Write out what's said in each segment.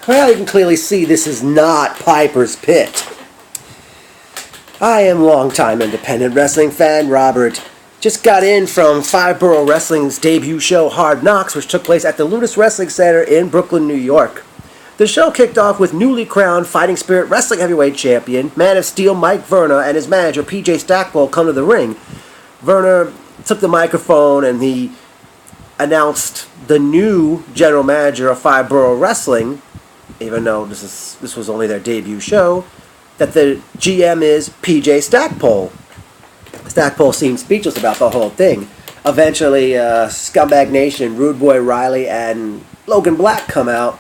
Well, you can clearly see this is not Piper's Pit. I am longtime independent wrestling fan Robert. Just got in from Borough Wrestling's debut show Hard Knocks, which took place at the Ludus Wrestling Center in Brooklyn, New York. The show kicked off with newly crowned Fighting Spirit Wrestling Heavyweight Champion, Man of Steel Mike Verna, and his manager PJ Stackpole come to the ring. Verna took the microphone and he announced the new general manager of Borough Wrestling, even though this was only their debut show, that the GM is PJ Stackpole. Stackpole seemed speechless about the whole thing. Eventually, Scumbag Nation, Rude Boy Riley, and Logan Black come out,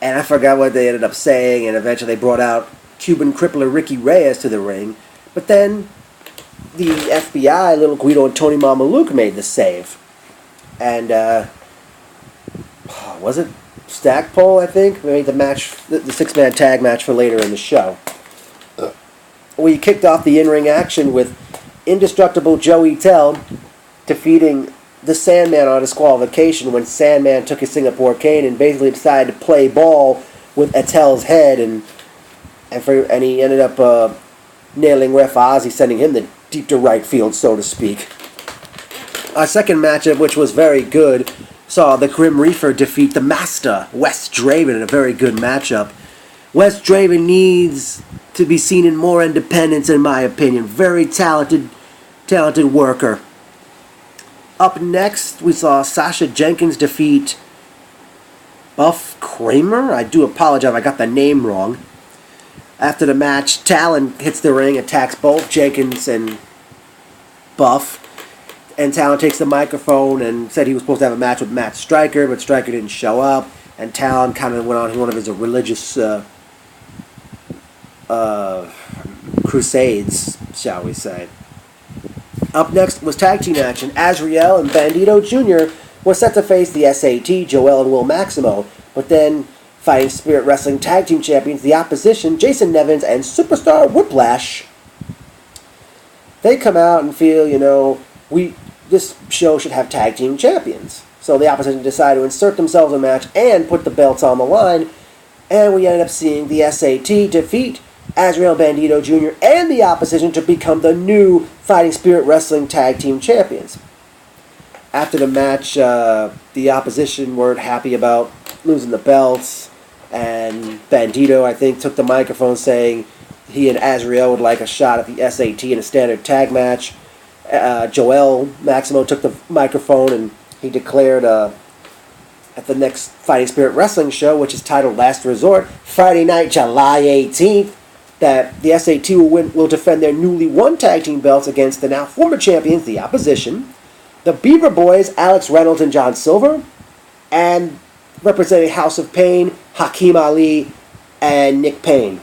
and I forgot what they ended up saying, and eventually they brought out Cuban crippler Ricky Reyes to the ring. But then the FBI, Little Guido and Tony Mamaluke made the save. And, was it Stackpole, I think? Made the match, the six-man tag match for later in the show. We kicked off the in-ring action with indestructible Joey Tell defeating the Sandman on disqualification when Sandman took his Singapore cane and basically decided to play ball with Attell's head, and he ended up nailing Ref Ozzy, sending him the deep to right field, so to speak. Our second matchup, which was very good, saw the Grim Reaper defeat the Master, Wes Draven, in a very good matchup. Wes Draven needs to be seen in more independence, in my opinion. Very talented worker. Up next, we saw Sasha Jenkins defeat Buff Kramer. I do apologize if I got the name wrong. After the match, Talon hits the ring, attacks both Jenkins and Buff. And Talon takes the microphone and said he was supposed to have a match with Matt Stryker, but Stryker didn't show up. And Talon kind of went on one of his religious crusades, shall we say. Up next was tag team action. Azriel and Bandito Jr. were set to face the SAT, Joel and Will Maximo. But then, Fighting Spirit Wrestling Tag Team Champions, the opposition, Jason Nevins and Superstar Whiplash, they come out and feel, this show should have tag team champions. So the opposition decided to insert themselves in a match and put the belts on the line. And we ended up seeing the SAT defeat Azrael Bandito Jr. and the opposition to become the new Fighting Spirit Wrestling Tag Team Champions. After the match, the opposition weren't happy about losing the belts, and Bandito, I think, took the microphone saying he and Azrael would like a shot at the SAT in a standard tag match. Joel Maximo took the microphone and he declared at the next Fighting Spirit Wrestling show, which is titled Last Resort, Friday night, July 18th, that the SAT will defend their newly won tag team belts against the now former champions, the opposition, the Beaver Boys, Alex Reynolds and John Silver, and representing House of Pain, Hakeem Ali and Nick Payne.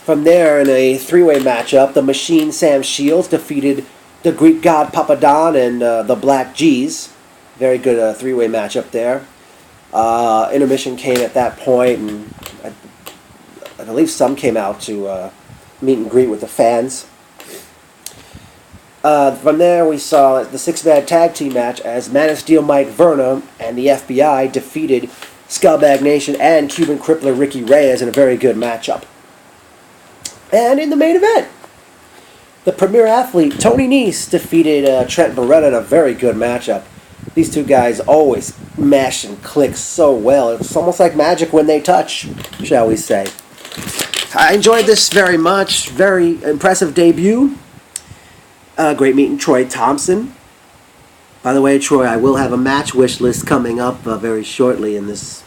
From there, in a three-way matchup, the Machine Sam Shields defeated the Greek God Papadon and the Black G's. Very good three-way matchup there. Intermission came at that point, and I believe some came out to meet and greet with the fans. From there, we saw the six-man tag team match as Man of Steel Mike Verna and the FBI defeated Scumbag Nation and Cuban crippler Ricky Reyes in a very good matchup. And in the main event, the premier athlete Tony Nese defeated Trent Beretta in a very good matchup. These two guys always mash and click so well. It's almost like magic when they touch, shall we say. I enjoyed this very much. Very impressive debut. Great meeting Troy Thompson. By the way, Troy, I will have a match wish list coming up very shortly in this.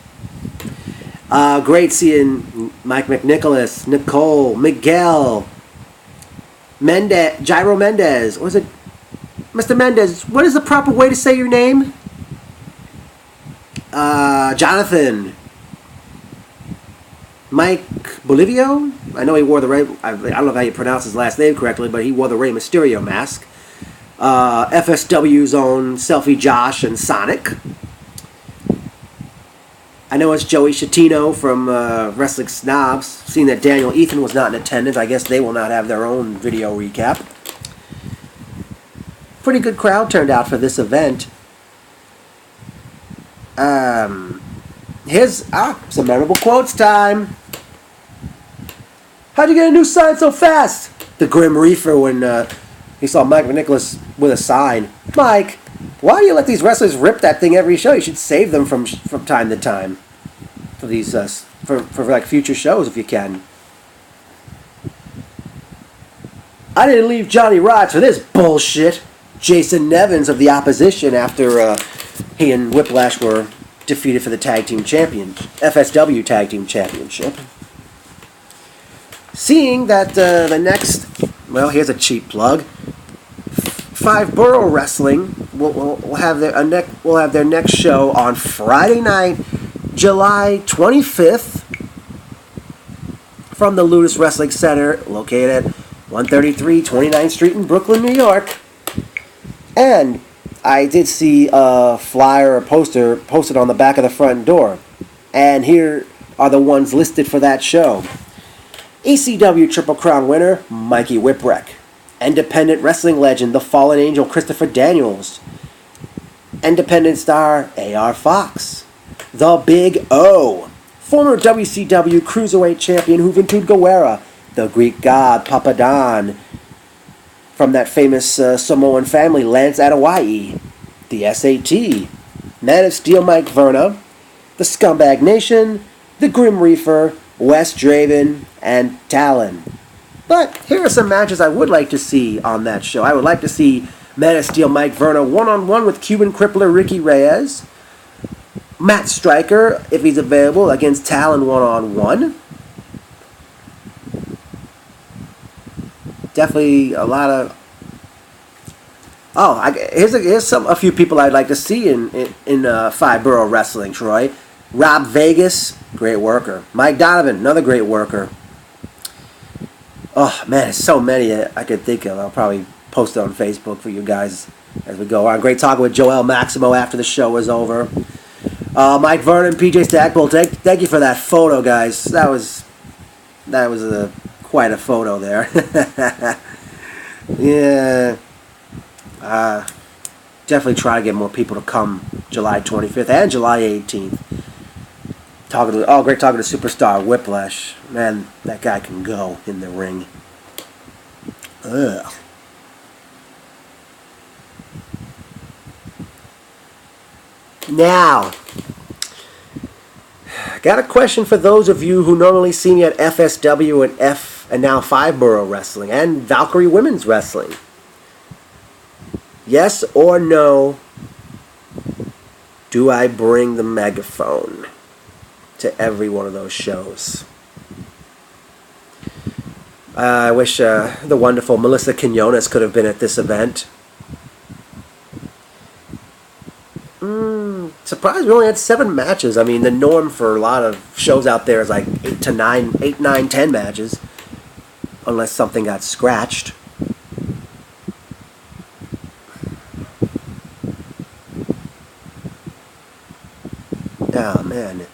Great seeing Mike McNicholas, Nicole, Miguel, Gyro Mendez. What is it? Mr. Mendez, what is the proper way to say your name? Jonathan. Mike Bolivio? I know he wore the Rey... I don't know how you pronounce his last name correctly, but he wore the Rey Mysterio mask. FSW's own Selfie Josh and Sonic. I know it's Joey Shatino from Wrestling Snobs. Seeing that Daniel Ethan was not in attendance, I guess they will not have their own video recap. Pretty good crowd turned out for this event. Here's some memorable quotes time. How'd you get a new sign so fast? The Grim Reaper when he saw Mike McNicholas with a sign. Mike, why do you let these wrestlers rip that thing every show? You should save them from time to time for these for like future shows if you can. I didn't leave Johnny Rods for this bullshit. Jason Nevins of the Opposition after he and Whiplash were defeated for the FSW Tag Team Championship. Seeing that the next, well, here's a cheap plug. 5 Borough Wrestling will have their next show on Friday night, July 25th, from the Ludus Wrestling Center, located at 133 29th Street in Brooklyn, New York. And I did see a flyer or poster posted on the back of the front door. And here are the ones listed for that show. ECW Triple Crown winner, Mikey Whipwreck. Independent wrestling legend, the Fallen Angel, Christopher Daniels. Independent star, A.R. Fox. The Big O. Former WCW Cruiserweight champion, Juventud Guerrera. The Greek god, Papadon. From that famous Samoan family, Lance Adewai. The SAT. Man of Steel, Mike Verna. The Scumbag Nation. The Grim Reaper. Wes Draven, and Talon. But here are some matches I would like to see on that show. I would like to see Man of Steel Mike Verna one-on-one with Cuban Crippler Ricky Reyes. Matt Stryker, if he's available, against Talon one-on-one. Definitely a lot of... here's a few people I'd like to see in 5 Borough Wrestling, Troy. Rob Vegas, great worker. Mike Donovan, another great worker. Oh, man, there's so many I could think of. I'll probably post it on Facebook for you guys as we go on. Great talking with Joel Maximo after the show was over. Mike Vernon, PJ Stackpole, thank you for that photo, guys. That was quite a photo there. Yeah. Definitely try to get more people to come July 25th and July 18th. Great talking to Superstar Whiplash. Man, that guy can go in the ring. Ugh. Now, got a question for those of you who normally see me at FSW and now 5 Borough Wrestling and Valkyrie Women's Wrestling. Yes or no, do I bring the megaphone to every one of those shows? I wish the wonderful Melissa Quinones could have been at this event. Surprised we only had 7 matches. I mean, the norm for a lot of shows out there is like 8, 9, 10 matches. Unless something got scratched. Oh, man.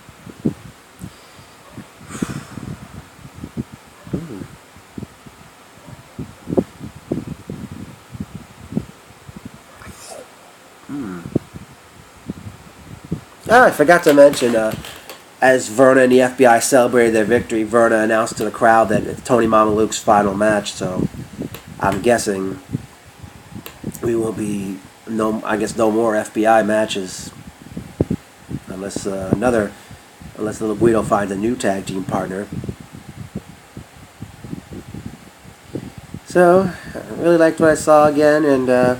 I forgot to mention, as Verna and the FBI celebrated their victory, Verna announced to the crowd that it's Tony Mamaluke's final match, so I'm guessing we will be, no more FBI matches, unless Little Guido finds a new tag team partner. So, I really liked what I saw again, and I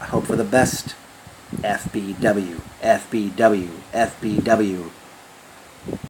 hope for the best. FBW, FBW, FBW.